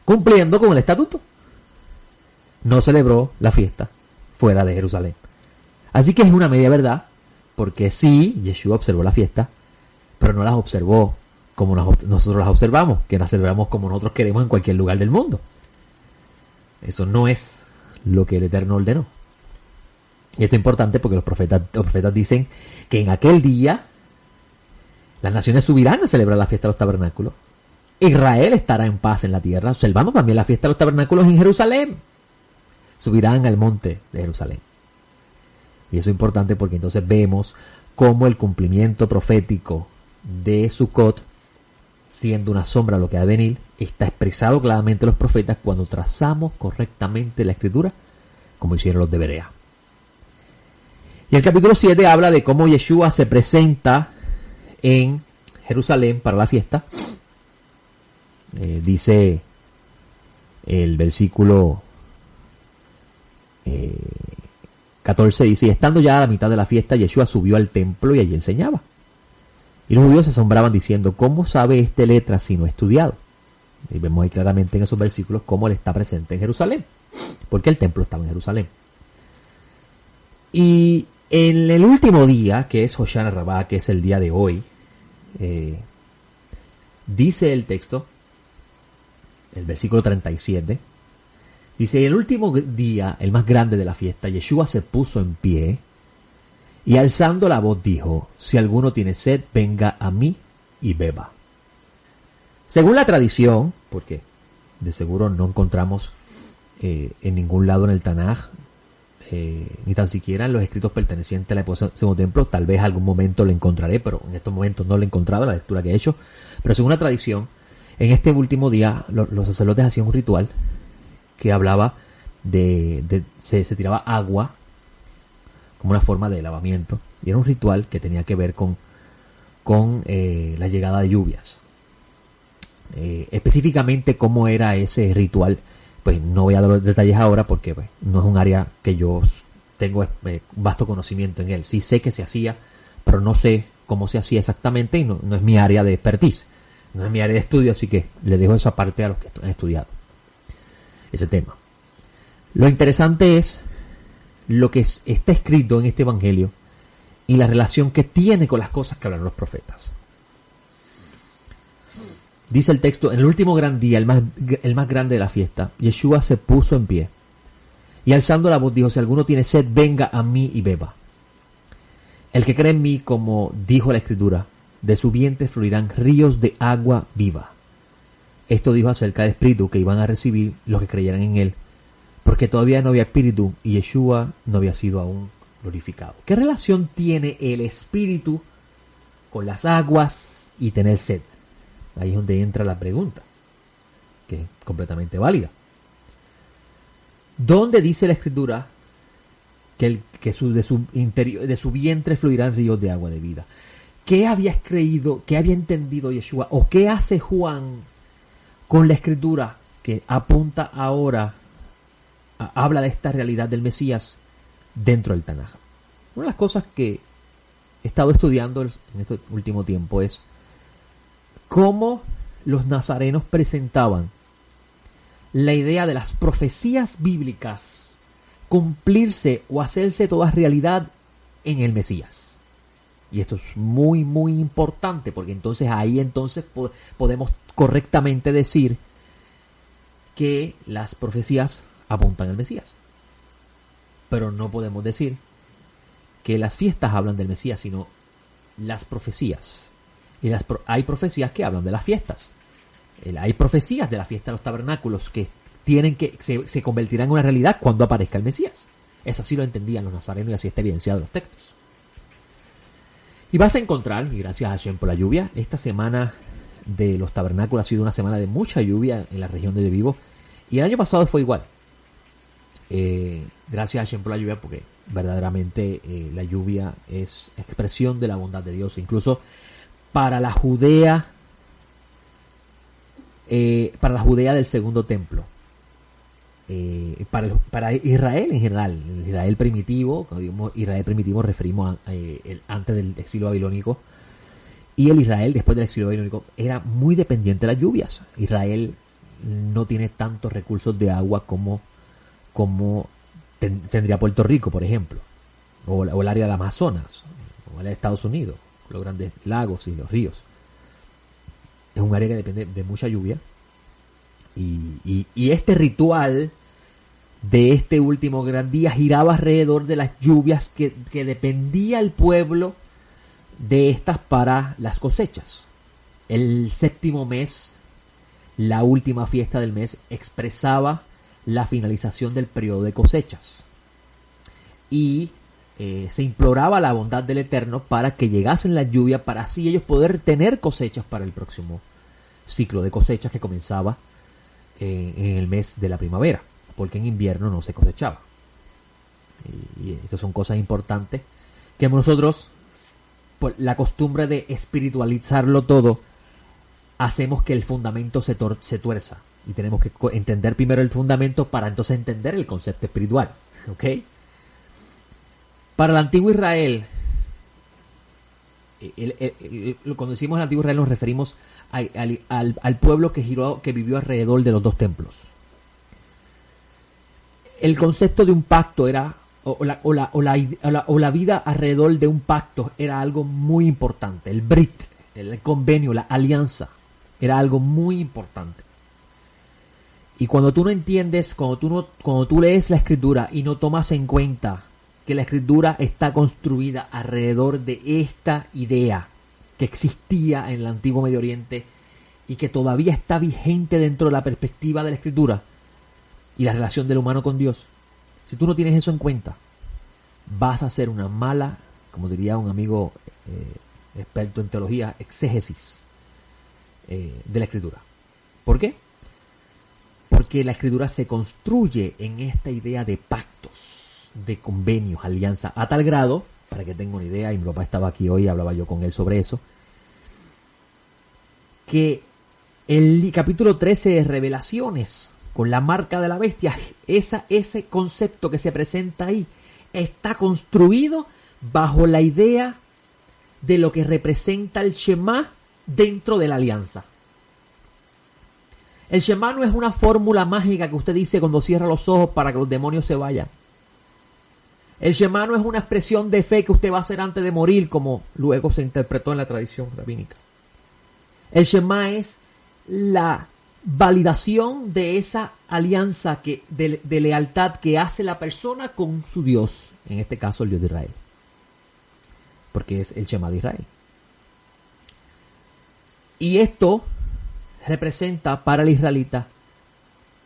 cumpliendo con el estatuto. No celebró la fiesta fuera de Jerusalén. Así que es una media verdad, porque sí, Yeshua observó la fiesta, pero no las observó como nosotros las observamos, que las celebramos como nosotros queremos en cualquier lugar del mundo. Eso no es lo que el Eterno ordenó. Y esto es importante porque los profetas dicen que en aquel día las naciones subirán a celebrar la fiesta de los tabernáculos. Israel estará en paz en la tierra, observando también la fiesta de los tabernáculos en Jerusalén. Subirán al monte de Jerusalén. Y eso es importante porque entonces vemos cómo el cumplimiento profético de Sukkot, siendo una sombra a lo que ha de venir, está expresado claramente en los profetas cuando trazamos correctamente la escritura, como hicieron los de Berea. Y el capítulo 7 habla de cómo Yeshua se presenta en Jerusalén para la fiesta. Dice el versículo 14, dice: y estando ya a la mitad de la fiesta, Yeshua subió al templo y allí enseñaba. Y los judíos se asombraban diciendo: ¿cómo sabe este letra si no ha estudiado? Y vemos ahí claramente en esos versículos cómo él está presente en Jerusalén, porque el templo estaba en Jerusalén. Y en el último día, que es Hoshana Rabbah, que es el día de hoy, dice el texto, el versículo 37, dice: y el último día, el más grande de la fiesta, Yeshua se puso en pie y alzando la voz dijo: si alguno tiene sed, venga a mí y beba. Según la tradición, porque de seguro no encontramos en ningún lado en el Tanaj, ni tan siquiera en los escritos pertenecientes a la época del Segundo Templo, tal vez algún momento lo encontraré, pero en estos momentos no lo he encontrado en la lectura que he hecho. Pero según la tradición, en este último día los sacerdotes hacían un ritual que hablaba se tiraba agua como una forma de lavamiento, y era un ritual que tenía que ver con la llegada de lluvias. Específicamente cómo era ese ritual, pues no voy a dar los detalles ahora porque pues, no es un área que yo tengo vasto conocimiento en él. Sí sé que se hacía, pero no sé cómo se hacía exactamente y no es mi área de expertise, no es mi área de estudio, así que le dejo esa parte a los que han estudiado ese tema. Lo interesante es lo que está escrito en este evangelio y la relación que tiene con las cosas que hablan los profetas. Dice el texto: en el último gran día, el más grande de la fiesta, Yeshua se puso en pie y alzando la voz dijo: si alguno tiene sed, venga a mí y beba. El que cree en mí, como dijo la Escritura, de su vientre fluirán ríos de agua viva. Esto dijo acerca del Espíritu que iban a recibir los que creyeran en él, porque todavía no había Espíritu y Yeshua no había sido aún glorificado. ¿Qué relación tiene el Espíritu con las aguas y tener sed? Ahí es donde entra la pregunta, que es completamente válida. ¿Dónde dice la Escritura que de su vientre fluirán ríos de agua de vida? ¿Qué había creído, qué había entendido Yeshua, o qué hace Juan con la Escritura que apunta ahora, habla de esta realidad del Mesías dentro del Tanaj? Una de las cosas que he estado estudiando en este último tiempo es cómo los nazarenos presentaban la idea de las profecías bíblicas cumplirse o hacerse toda realidad en el Mesías. Y esto es muy, muy importante, porque entonces ahí podemos correctamente decir que las profecías apuntan al Mesías. Pero no podemos decir que las fiestas hablan del Mesías, sino las profecías. Y hay profecías que hablan de las fiestas. Hay profecías de la fiesta de los tabernáculos que se convertirán en una realidad cuando aparezca el Mesías. Eso así lo entendían los nazarenos y así está evidenciado en los textos. Y vas a encontrar, y gracias a Hashem por la lluvia, esta semana de los tabernáculos ha sido una semana de mucha lluvia en la región de Vivo. Y el año pasado fue igual. Gracias a Hashem por la lluvia, porque verdaderamente la lluvia es expresión de la bondad de Dios. Incluso para la Judea, del segundo templo. Para Israel en general, el Israel primitivo, cuando digamos Israel primitivo referimos a antes del exilio babilónico, y el Israel después del exilio babilónico era muy dependiente de las lluvias. Israel no tiene tantos recursos de agua como tendría Puerto Rico, por ejemplo, o el área de Amazonas, o el área de Estados Unidos, los grandes lagos y los ríos. Es un área que depende de mucha lluvia. Y este ritual de este último gran día giraba alrededor de las lluvias que dependía el pueblo de estas para las cosechas. El séptimo mes, la última fiesta del mes, expresaba la finalización del periodo de cosechas. Y se imploraba la bondad del Eterno para que llegasen las lluvias, para así ellos poder tener cosechas para el próximo ciclo de cosechas que comenzaba en el mes de la primavera, porque en invierno no se cosechaba. Y estas son cosas importantes que nosotros, por la costumbre de espiritualizarlo todo, hacemos que el fundamento se tuerza. Y tenemos que entender primero el fundamento para entonces entender el concepto espiritual. ¿Ok? Para el antiguo Israel, cuando decimos el antiguo Israel nos referimos al pueblo que vivió alrededor de los dos templos. El concepto de un pacto era, o la vida alrededor de un pacto era algo muy importante. El brit, el convenio, la alianza, era algo muy importante. Y cuando tú no entiendes, cuando tú lees la escritura y no tomas en cuenta que la escritura está construida alrededor de esta idea que existía en el antiguo Medio Oriente y que todavía está vigente dentro de la perspectiva de la escritura y la relación del humano con Dios, si tú no tienes eso en cuenta, vas a hacer una mala, como diría un amigo experto en teología, exégesis de la escritura. ¿Por qué? Porque la escritura se construye en esta idea de pactos, de convenios, alianzas, a tal grado, para que tenga una idea, y mi papá estaba aquí hoy y hablaba yo con él sobre eso, que el capítulo 13 de Revelaciones, con la marca de la bestia, ese concepto que se presenta ahí, está construido bajo la idea de lo que representa el Shema dentro de la alianza. El Shema no es una fórmula mágica que usted dice cuando cierra los ojos para que los demonios se vayan. El Shema no es una expresión de fe que usted va a hacer antes de morir, como luego se interpretó en la tradición rabínica. El Shema es la validación de esa alianza de lealtad que hace la persona con su Dios, en este caso el Dios de Israel, porque es el Shema de Israel. Y esto representa para el israelita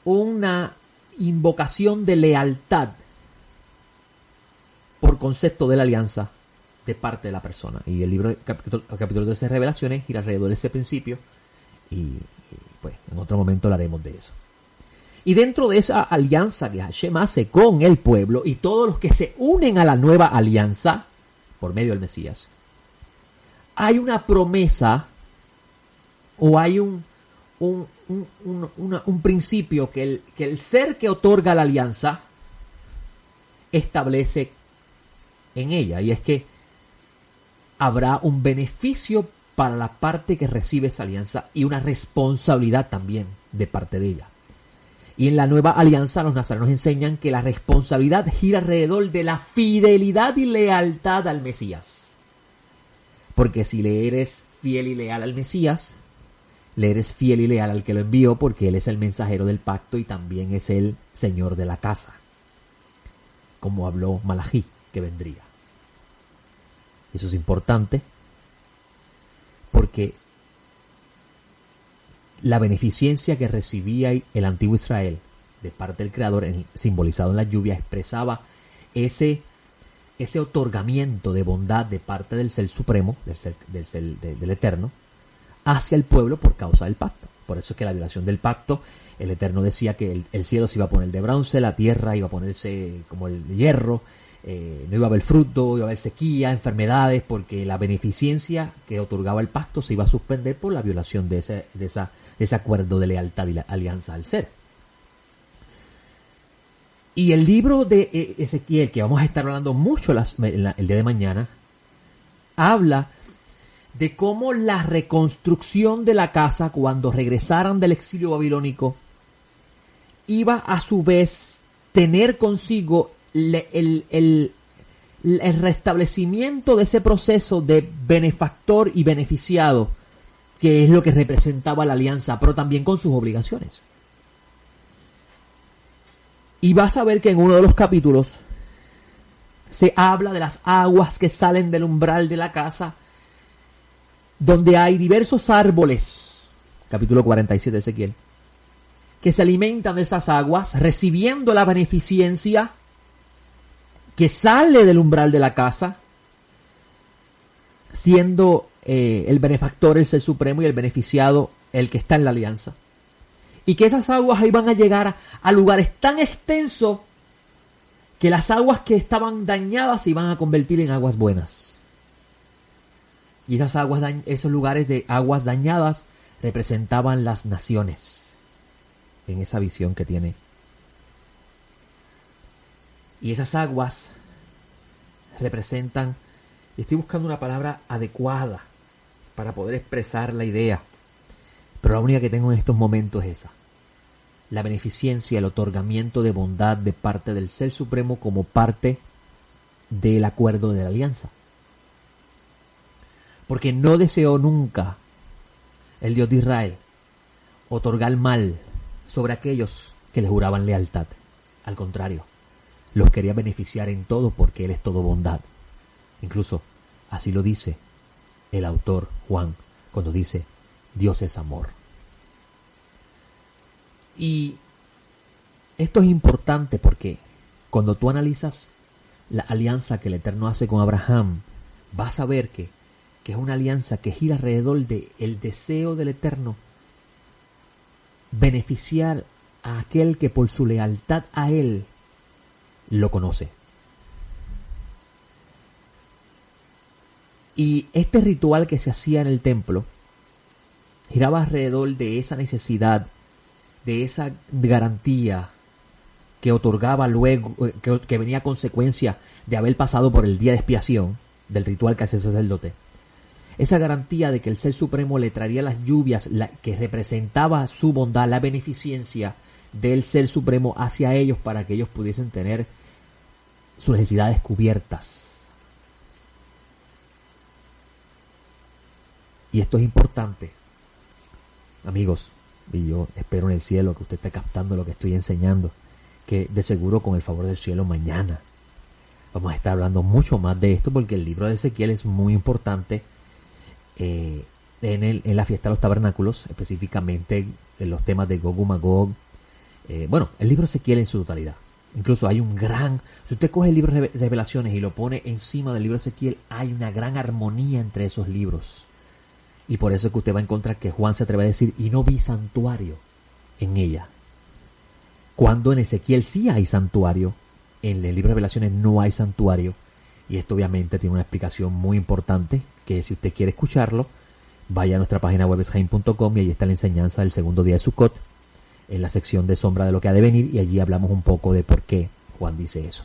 una invocación de lealtad por concepto de la alianza de parte de la persona. Y el libro, capítulo 13 de Revelaciones, gira alrededor de ese principio y pues en otro momento hablaremos de eso. Y dentro de esa alianza que Hashem hace con el pueblo y todos los que se unen a la nueva alianza por medio del Mesías, hay una promesa o hay un principio que el ser que otorga la alianza establece en ella, y es que habrá un beneficio para la parte que recibe esa alianza y una responsabilidad también de parte de ella. Y en la nueva alianza los nazarenos enseñan que la responsabilidad gira alrededor de la fidelidad y lealtad al Mesías. Porque si le eres fiel y leal al Mesías, le eres fiel y leal al que lo envió, porque Él es el mensajero del pacto y también es el Señor de la casa, como habló Malají, que vendría. Eso es importante porque la beneficencia que recibía el antiguo Israel de parte del Creador, simbolizado en la lluvia, expresaba ese otorgamiento de bondad de parte del Ser Supremo, del Eterno, hacia el pueblo por causa del pacto. Por eso es que la violación del pacto, el Eterno decía que el cielo se iba a poner de bronce, la tierra iba a ponerse como el hierro, no iba a haber fruto, iba a haber sequía, enfermedades, porque la beneficencia que otorgaba el pacto se iba a suspender por la violación de ese acuerdo de lealtad y la alianza al ser. Y el libro de Ezequiel, que vamos a estar hablando mucho el día de mañana, habla de cómo la reconstrucción de la casa cuando regresaran del exilio babilónico iba a su vez tener consigo el restablecimiento de ese proceso de benefactor y beneficiado, que es lo que representaba la alianza, pero también con sus obligaciones. Y vas a ver que en uno de los capítulos se habla de las aguas que salen del umbral de la casa, donde hay diversos árboles, capítulo 47 de Ezequiel, que se alimentan de esas aguas, recibiendo la beneficencia que sale del umbral de la casa, siendo el benefactor el Ser Supremo y el beneficiado el que está en la alianza. Y que esas aguas iban a llegar a lugares tan extensos que las aguas que estaban dañadas se iban a convertir en aguas buenas. Y esos lugares de aguas dañadas representaban las naciones en esa visión que tiene. Y esas aguas representan, estoy buscando una palabra adecuada para poder expresar la idea, pero la única que tengo en estos momentos es esa: la beneficencia, el otorgamiento de bondad de parte del Ser Supremo como parte del acuerdo de la alianza. Porque no deseó nunca el Dios de Israel otorgar mal sobre aquellos que le juraban lealtad. Al contrario, los quería beneficiar en todo porque Él es todo bondad. Incluso así lo dice el autor Juan cuando dice: Dios es amor. Y esto es importante porque cuando tú analizas la alianza que el Eterno hace con Abraham, vas a ver que es una alianza que gira alrededor del deseo del Eterno beneficiar a aquel que por su lealtad a Él lo conoce. Y este ritual que se hacía en el templo giraba alrededor de esa necesidad, de esa garantía que otorgaba luego, que venía a consecuencia de haber pasado por el día de expiación del ritual que hacía el sacerdote. Esa garantía de que el Ser Supremo le traería las lluvias, que representaba su bondad, la beneficencia del Ser Supremo hacia ellos para que ellos pudiesen tener sus necesidades cubiertas. Y esto es importante, amigos, y yo espero en el cielo que usted esté captando lo que estoy enseñando, que de seguro con el favor del cielo mañana vamos a estar hablando mucho más de esto, porque el libro de Ezequiel es muy importante en la fiesta de los tabernáculos, específicamente en los temas de Gog y Magog. Bueno, el libro de Ezequiel en su totalidad. Incluso hay un gran... Si usted coge el libro de Revelaciones y lo pone encima del libro de Ezequiel, hay una gran armonía entre esos libros. Y por eso es que usted va a encontrar que Juan se atreve a decir: y no vi santuario en ella. Cuando en Ezequiel sí hay santuario, en el libro de Revelaciones no hay santuario. Y esto obviamente tiene una explicación muy importante, que si usted quiere escucharlo, vaya a nuestra página web eshaim.com y ahí está la enseñanza del segundo día de Sukkot, en la sección de sombra de lo que ha de venir, y allí hablamos un poco de por qué Juan dice eso.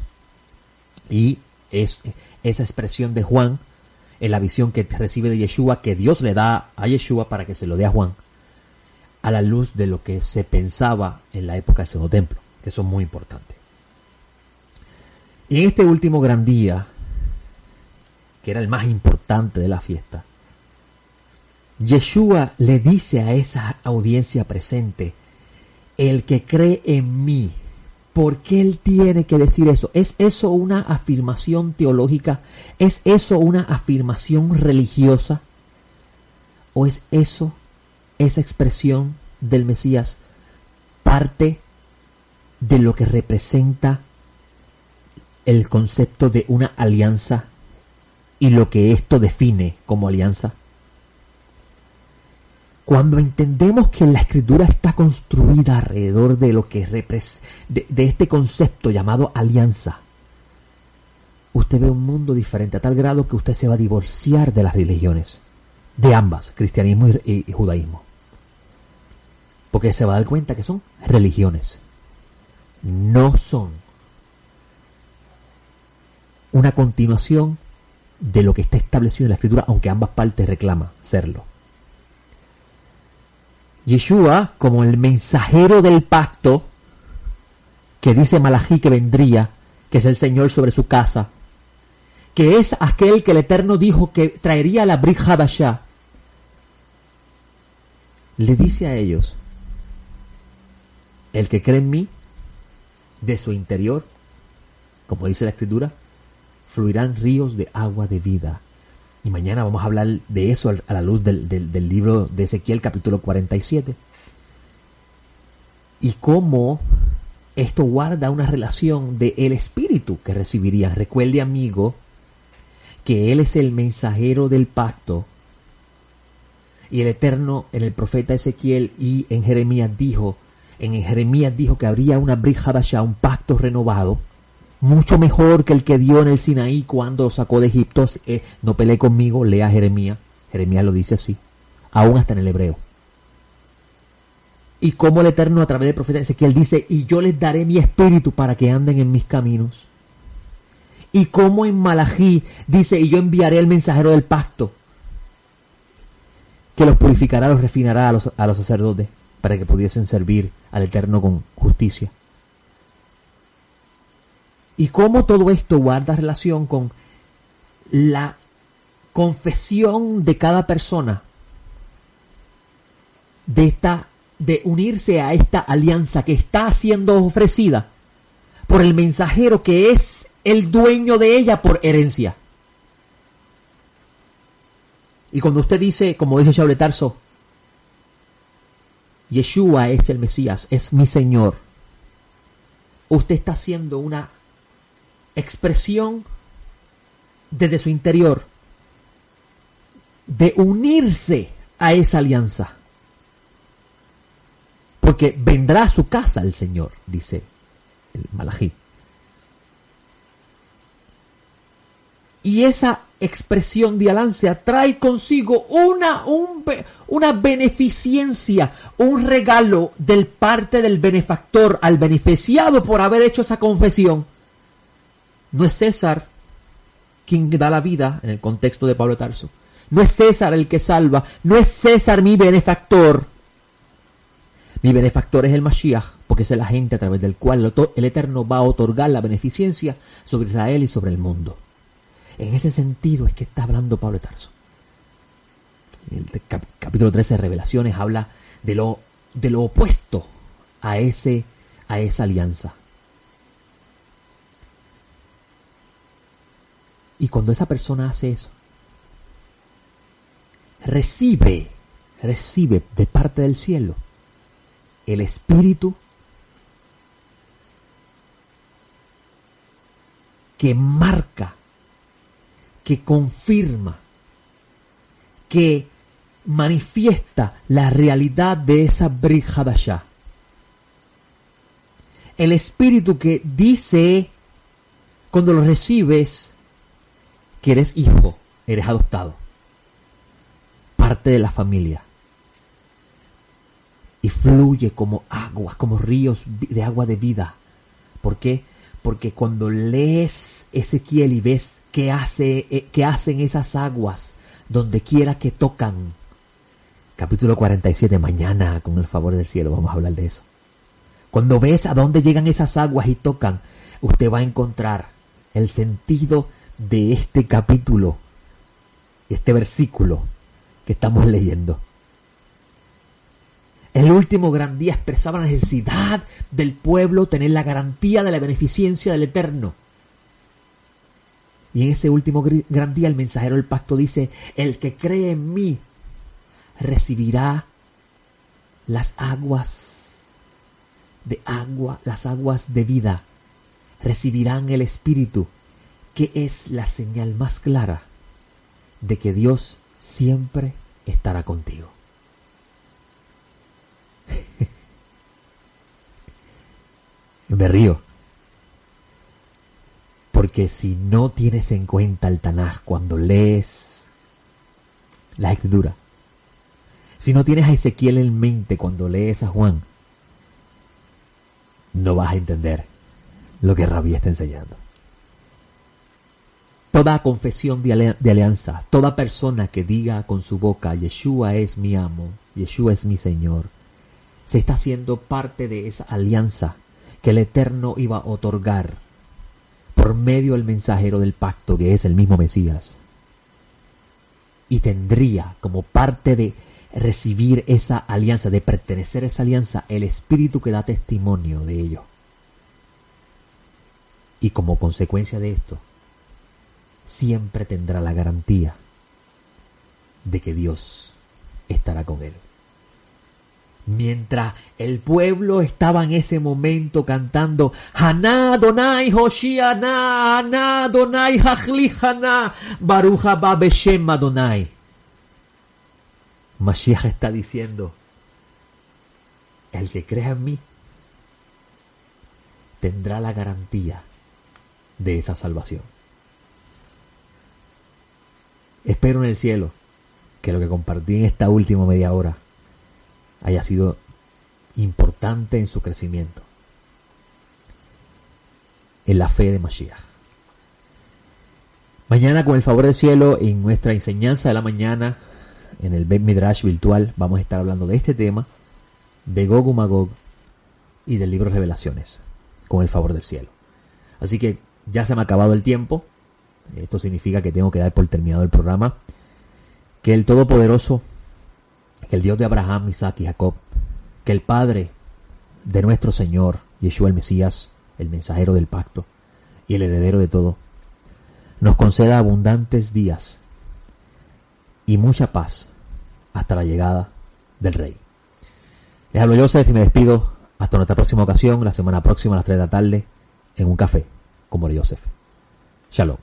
Y es esa expresión de Juan en la visión que recibe de Yeshua, que Dios le da a Yeshua para que se lo dé a Juan, a la luz de lo que se pensaba en la época del segundo templo, que eso es muy importante. Y en este último gran día, que era el más importante, importante de la fiesta. Yeshua le dice a esa audiencia presente: el que cree en mí. ¿Por qué él tiene que decir eso? ¿Es eso una afirmación teológica? ¿Es eso una afirmación religiosa? ¿O es eso, esa expresión del Mesías, parte de lo que representa el concepto de una alianza y lo que esto define como alianza? Cuando entendemos que la escritura está construida alrededor de lo que de este concepto llamado alianza, usted ve un mundo diferente a tal grado que usted se va a divorciar de las religiones, de ambas, cristianismo y judaísmo, porque se va a dar cuenta que son religiones, no son una continuación de lo que está establecido en la escritura, aunque ambas partes reclaman serlo. Yeshua, como el mensajero del pacto, que dice Malají que vendría, que es el Señor sobre su casa, que es aquel que el Eterno dijo que traería la Brit Hadashah, le dice a ellos: el que cree en mí, de su interior, como dice la Escritura, fluirán ríos de agua de vida. Y mañana vamos a hablar de eso a la luz del libro de Ezequiel, capítulo 47. Y cómo esto guarda una relación del espíritu que recibiría. Recuerde, amigo, que Él es el mensajero del pacto. Y el Eterno en el profeta Ezequiel y en Jeremías dijo que habría una Brit Hadashah, un pacto renovado, mucho mejor que el que dio en el Sinaí cuando lo sacó de Egipto. No pelee conmigo, lea Jeremías. Jeremías lo dice así, aún hasta en el hebreo. Y como el Eterno a través del profeta Ezequiel dice: y yo les daré mi espíritu para que anden en mis caminos. Y como en Malají dice: y yo enviaré el mensajero del pacto, que los purificará, los refinará a los sacerdotes, para que pudiesen servir al Eterno con justicia. Y cómo todo esto guarda relación con la confesión de cada persona de unirse a esta alianza que está siendo ofrecida por el mensajero, que es el dueño de ella por herencia. Y cuando usted dice, como dice Shaul de Tarso, Yeshua es el Mesías, es mi Señor, usted está haciendo una expresión desde su interior de unirse a esa alianza, porque vendrá a su casa el Señor, dice el Malají. Y esa expresión de alianza trae consigo una beneficencia, un regalo del parte del benefactor al beneficiado por haber hecho esa confesión. No es César quien da la vida en el contexto de Pablo de Tarso. No es César el que salva. No es César mi benefactor. Mi benefactor es el Mashiach, porque es el agente a través del cual el Eterno va a otorgar la beneficencia sobre Israel y sobre el mundo. En ese sentido es que está hablando Pablo de Tarso. El capítulo 13 de Revelaciones habla de lo opuesto a esa alianza. Y cuando esa persona hace eso, recibe de parte del cielo el Espíritu que marca, que confirma, que manifiesta la realidad de esa Brit Hadashah. El Espíritu que dice, cuando lo recibes, que eres hijo, eres adoptado, parte de la familia, y fluye como aguas, como ríos de agua de vida. ¿Por qué? Porque cuando lees Ezequiel y ves qué hacen esas aguas donde quiera que tocan, capítulo 47, mañana con el favor del cielo vamos a hablar de eso. Cuando ves a dónde llegan esas aguas y tocan, usted va a encontrar el sentido de este capítulo este versículo que estamos leyendo. El último gran día expresaba la necesidad del pueblo tener la garantía de la beneficencia del Eterno. Y en ese último gran día el mensajero del pacto dice: el que cree en mí recibirá las aguas de vida, recibirán el Espíritu, que es la señal más clara de que Dios siempre estará contigo. Me río, porque si no tienes en cuenta el Tanaj cuando lees la Escritura, si no tienes a Ezequiel en mente cuando lees a Juan, no vas a entender lo que Rabí está enseñando. Toda confesión de alianza, toda persona que diga con su boca Yeshua es mi amo, Yeshua es mi Señor, se está haciendo parte de esa alianza que el Eterno iba a otorgar por medio del mensajero del pacto, que es el mismo Mesías. Y tendría como parte de recibir esa alianza, de pertenecer a esa alianza, el Espíritu que da testimonio de ello. Y como consecuencia de esto, siempre tendrá la garantía de que Dios estará con él. Mientras el pueblo estaba en ese momento cantando Haná Adonai Hoshiana, Haná Adonai Hachli Haná, Baruch haba Beshem Adonai, Mashiach está diciendo: el que crea en mí tendrá la garantía de esa salvación. Espero en el cielo que lo que compartí en esta última media hora haya sido importante en su crecimiento, en la fe de Mashiach. Mañana, con el favor del cielo, en nuestra enseñanza de la mañana, en el Bet Midrash virtual, vamos a estar hablando de este tema, de Gog y Magog y del libro Revelaciones, con el favor del cielo. Así que ya se me ha acabado el tiempo. Esto significa que tengo que dar por terminado el programa. Que el Todopoderoso, que el Dios de Abraham, Isaac y Jacob, que el Padre de nuestro Señor, Yeshua el Mesías, el mensajero del pacto y el heredero de todo, nos conceda abundantes días y mucha paz hasta la llegada del Rey. Les hablo Yosef y me despido hasta nuestra próxima ocasión, la semana próxima a las 3 de la tarde, en un café con More Yosef. Shalom.